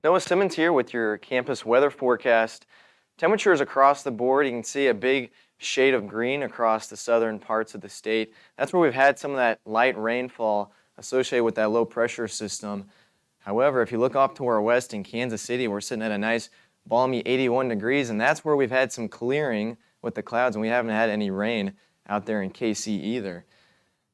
Noah Simmons here with your campus weather forecast. Temperatures across the board, you can see a big shade of green across the southern parts of the state. That's where we've had some of that light rainfall associated with that low pressure system. However, if you look off to our west in Kansas City, we're sitting at a nice balmy 81 degrees, and that's where we've had some clearing with the clouds, and we haven't had any rain out there in KC either.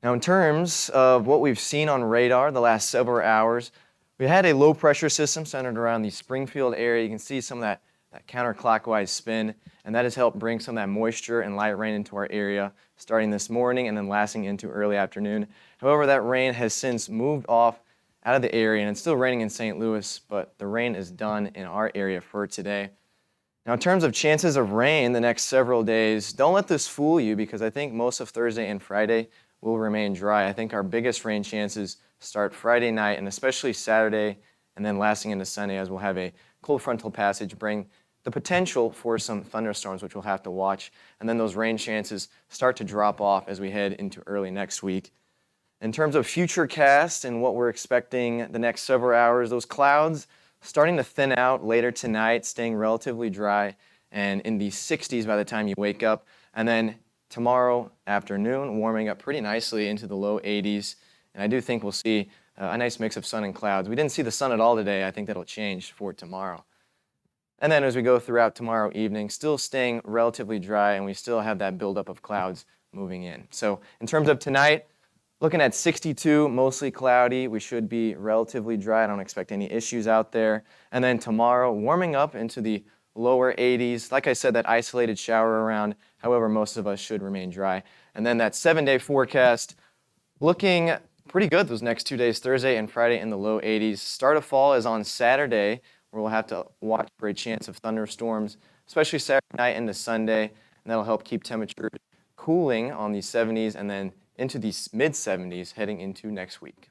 Now, in terms of what we've seen on radar the last several hours, we had a low pressure system centered around the Springfield area. You can see some of that counterclockwise spin, and that has helped bring some of that moisture and light rain into our area starting this morning and then lasting into early afternoon. However, that rain has since moved off out of the area, and it's still raining in St. Louis, but the rain is done in our area for today. Now, in terms of chances of rain the next several days, don't let this fool you because I think most of Thursday and Friday will remain dry. I think our biggest rain chances start Friday night and especially Saturday and then lasting into Sunday as we'll have a cold frontal passage bring the potential for some thunderstorms, which we'll have to watch. And then those rain chances start to drop off as we head into early next week. In terms of future cast and what we're expecting the next several hours, those clouds starting to thin out later tonight, staying relatively dry and in the 60s by the time you wake up. And then tomorrow afternoon, warming up pretty nicely into the low 80s. And I do think we'll see a nice mix of sun and clouds. We didn't see the sun at all today. I think that'll change for tomorrow. And then as we go throughout tomorrow evening, still staying relatively dry, and we still have that buildup of clouds moving in. So in terms of tonight, looking at 62, mostly cloudy. We should be relatively dry. I don't expect any issues out there. And then tomorrow, warming up into the lower 80s. Like I said, that isolated shower around. However, most of us should remain dry. And then that 7-day forecast looking pretty good those next 2 days, Thursday and Friday in the low 80s. Start of fall is on Saturday, where we'll have to watch for a chance of thunderstorms, especially Saturday night into Sunday. And that'll help keep temperatures cooling on the 70s and then into the mid-70s heading into next week.